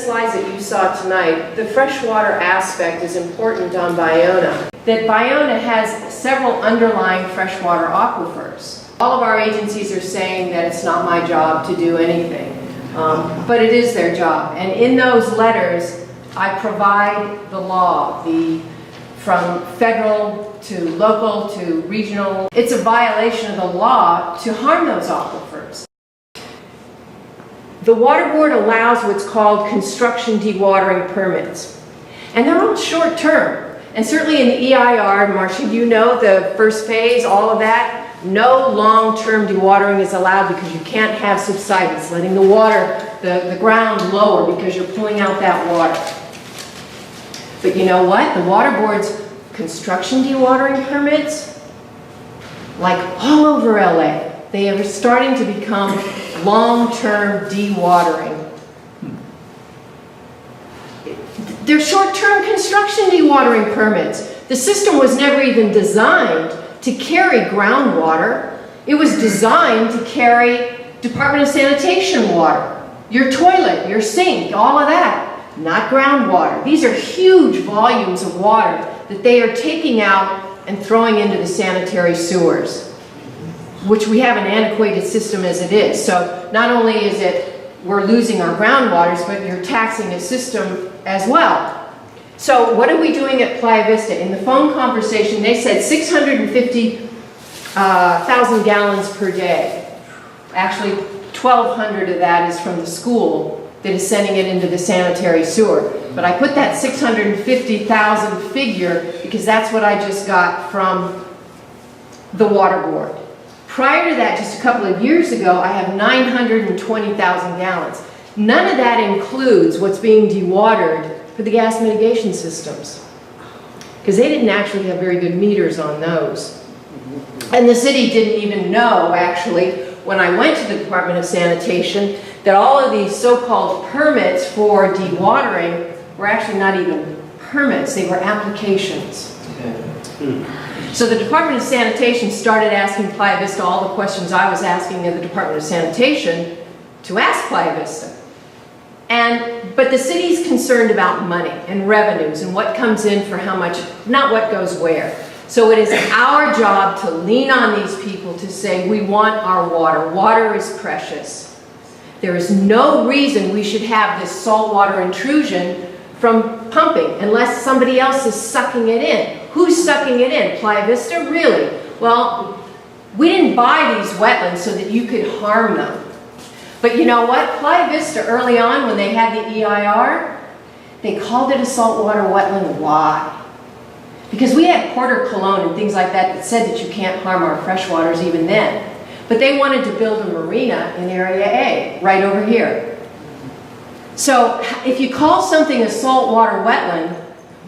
slides that you saw tonight, the freshwater aspect is important on Ballona. That Ballona has several underlying freshwater aquifers. All of our agencies are saying that it's not my job to do anything, but it is their job. And in those letters, I provide the law, from federal to local to regional. It's a violation of the law to harm those aquifers. The Water Board allows what's called construction dewatering permits. And they're all short term. And certainly in the EIR, Marcia, you know the first phase, all of that, no long-term dewatering is allowed because you can't have subsidence, letting the water, the ground lower because you're pulling out that water. But you know what? The Water Board's construction dewatering permits, like all over LA, they are starting to become long-term dewatering. They're short-term construction dewatering permits. The system was never even designed to carry groundwater. It was designed to carry Department of Sanitation water, your toilet, your sink, all of that. Not groundwater. These are huge volumes of water that they are taking out and throwing into the sanitary sewers, which we have an antiquated system as it is. So not only is it we're losing our groundwaters, but you're taxing the system as well. So what are we doing at Playa Vista? In the phone conversation, they said 650,000 gallons per day. Actually, 1,200 of that is from the school that is sending it into the sanitary sewer. But I put that 650,000 figure because that's what I just got from the Water Board. Prior to that, just a couple of years ago, I have 920,000 gallons. None of that includes what's being dewatered for the gas mitigation systems, because they didn't actually have very good meters on those. And the city didn't even know, actually, when I went to the Department of Sanitation, that all of these so-called permits for dewatering were actually not even permits, they were applications. So the Department of Sanitation started asking Playa Vista all the questions I was asking of the Department of Sanitation to ask Playa Vista. But the city's concerned about money and revenues and what comes in for how much, not what goes where. So it is our job to lean on these people to say, we want our water. Water is precious. There is no reason we should have this saltwater intrusion from pumping unless somebody else is sucking it in. Who's sucking it in? Playa Vista? Really? Well, we didn't buy these wetlands so that you could harm them. But you know what? Playa Vista, early on when they had the EIR, they called it a saltwater wetland. Why? Because we had Porter Cologne and things like that that said that you can't harm our freshwaters even then. But they wanted to build a marina in Area A, right over here. So if you call something a saltwater wetland,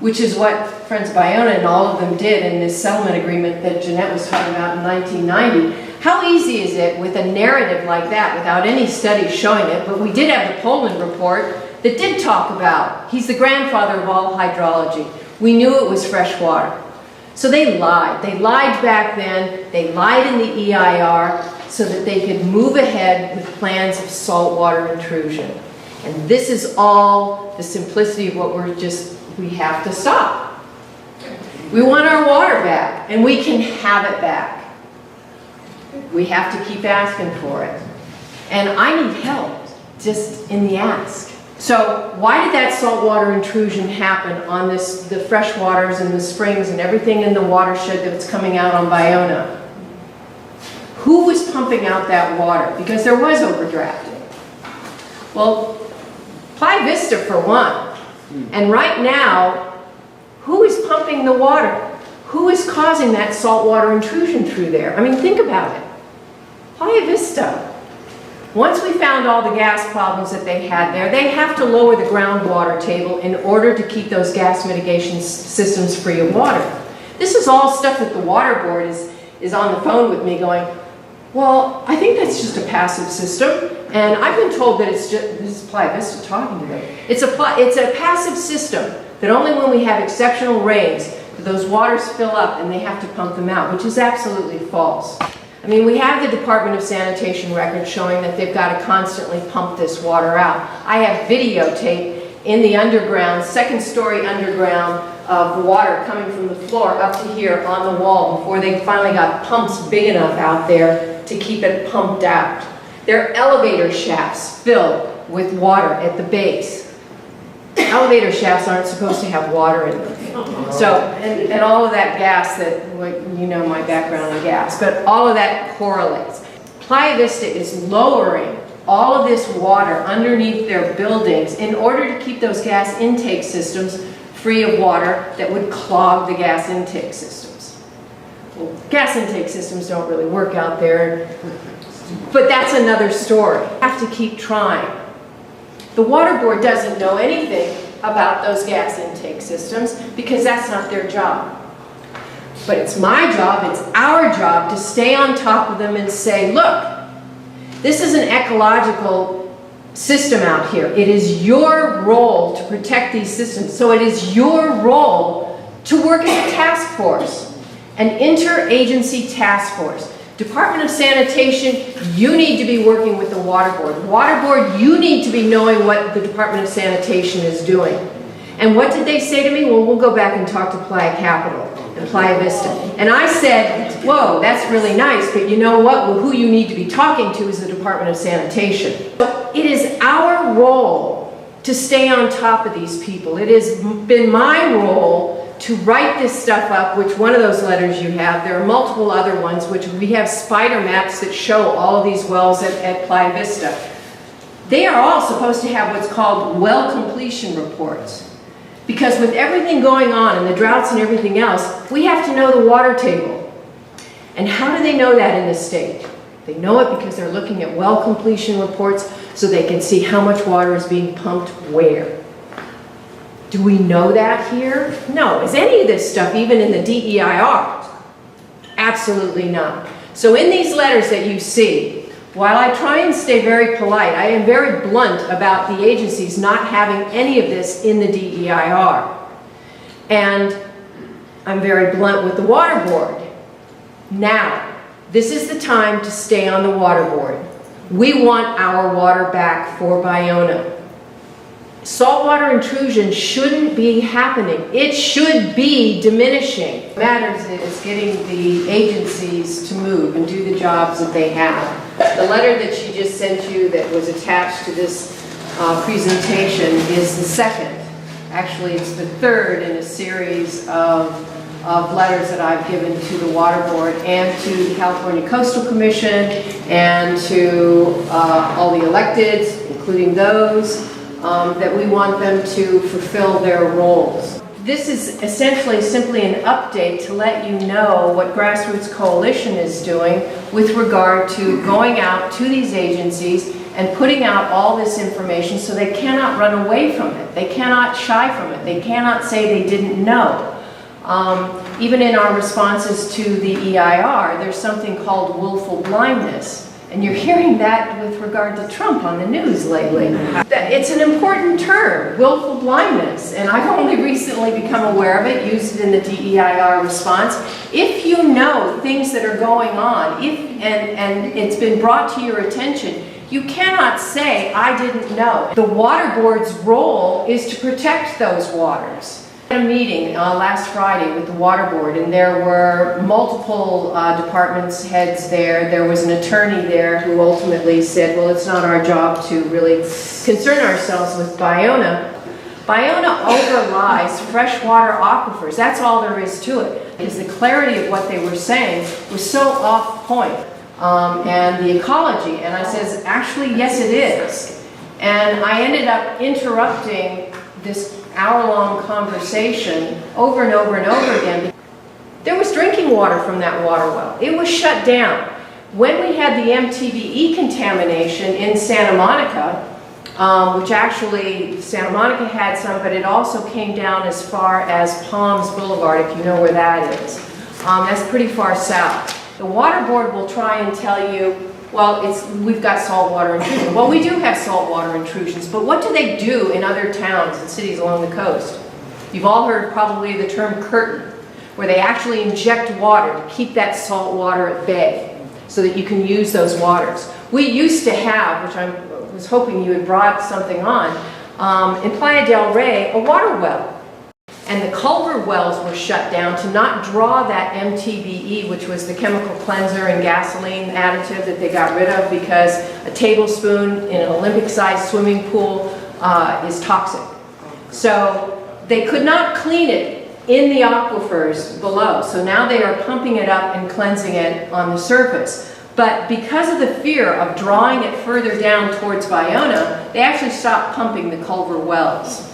which is what Friends Ballona and all of them did in this settlement agreement that Jeanette was talking about in 1990, how easy is it with a narrative like that without any studies showing it? But we did have the Poland report that did talk about, he's the grandfather of all hydrology. We knew it was fresh water. So they lied. They lied back then. They lied in the EIR so that they could move ahead with plans of saltwater intrusion. And this is all the simplicity of what we have to stop. We want our water back, and we can have it back. We have to keep asking for it. And I need help just in the ask. So why did that saltwater intrusion happen on the freshwaters and the springs and everything in the watershed that's coming out on Ballona? Who was pumping out that water? Because there was overdrafting. Well, Playa Vista for one. And right now, who is pumping the water? Who is causing that saltwater intrusion through there? I mean, think about it. Playa Vista. Once we found all the gas problems that they had there, they have to lower the groundwater table in order to keep those gas mitigation systems free of water. This is all stuff that the Water Board is on the phone with me going, well, I think that's just a passive system. And I've been told that it's just, this is Playa Vista talking to them, it's a passive system that only when we have exceptional rains do those waters fill up and they have to pump them out, which is absolutely false. I mean, we have the Department of Sanitation records showing that they've got to constantly pump this water out. I have videotape in the underground, second story underground, of water coming from the floor up to here on the wall before they finally got pumps big enough out there to keep it pumped out. There are elevator shafts filled with water at the base. Elevator shafts aren't supposed to have water in them. So, and all of that gas that, you know my background on gas, but all of that correlates. Playa Vista is lowering all of this water underneath their buildings in order to keep those gas intake systems free of water that would clog the gas intake systems. Well, gas intake systems don't really work out there, but that's another story. You have to keep trying. The water board doesn't know anything about those gas intake systems because that's not their job. But it's my job, it's our job to stay on top of them and say, look, this is an ecological system out here. It is your role to protect these systems. So it is your role to work as a task force, an interagency task force. Department of Sanitation, you need to be working with the Water Board. Water Board, you need to be knowing what the Department of Sanitation is doing. And what did they say to me? Well, we'll go back and talk to Playa Capital and Playa Vista. And I said, whoa, that's really nice, but you know what? Well, who you need to be talking to is the Department of Sanitation. But it is our role to stay on top of these people. It has been my role to write this stuff up, which one of those letters you have. There are multiple other ones, which we have spider maps that show all of these wells at Playa Vista. They are all supposed to have what's called well completion reports. Because with everything going on and the droughts and everything else, we have to know the water table. And how do they know that in the state? They know it because they're looking at well completion reports so they can see how much water is being pumped where. Do we know that here? No. Is any of this stuff even in the DEIR? Absolutely not. So in these letters that you see, while I try and stay very polite, I am very blunt about the agencies not having any of this in the DEIR. And I'm very blunt with the Water Board. Now, this is the time to stay on the Water Board. We want our water back for Ballona. Saltwater intrusion shouldn't be happening. It should be diminishing. What matters is getting the agencies to move and do the jobs that they have. The letter that she just sent you that was attached to this presentation is the second. Actually, it's the third in a series of letters that I've given to the Water Board and to the California Coastal Commission and to all the electeds, including those, that we want them to fulfill their roles. This is essentially simply an update to let you know what Grassroots Coalition is doing with regard to going out to these agencies and putting out all this information so they cannot run away from it. They cannot shy from it. They cannot say they didn't know. Even in our responses to the EIR, there's something called willful blindness. And you're hearing that with regard to Trump on the news lately. It's an important term, willful blindness, and I've only recently become aware of it, used it in the DEIR response. If you know things that are going on, and it's been brought to your attention, you cannot say, I didn't know. The Water Board's role is to protect those waters. I had a meeting last Friday with the Water Board, and there were multiple departments heads there. There was an attorney there who ultimately said, well, it's not our job to really concern ourselves with Ballona. Ballona overlies freshwater aquifers. That's all there is to it. Because the clarity of what they were saying was so off point. And the ecology, and I says, actually, yes, it is. And I ended up interrupting this hour-long conversation over and over and over again. There was drinking water from that water well. It was shut down. When we had the MTBE contamination in Santa Monica, which actually Santa Monica had some, but it also came down as far as Palms Boulevard, if you know where that is. That's pretty far south. The Water Board will try and tell you, well, we've got saltwater intrusion. Well, we do have saltwater intrusions, but what do they do in other towns and cities along the coast? You've all heard probably the term curtain, where they actually inject water to keep that salt water at bay so that you can use those waters. We used to have, which I was hoping you had brought something on, in Playa del Rey, a water well. And the culvert wells were shut down to not draw that MTBE, which was the chemical cleanser and gasoline additive that they got rid of because a tablespoon in an Olympic-sized swimming pool is toxic. So they could not clean it in the aquifers below. So now they are pumping it up and cleansing it on the surface. But because of the fear of drawing it further down towards Ballona, they actually stopped pumping the culvert wells.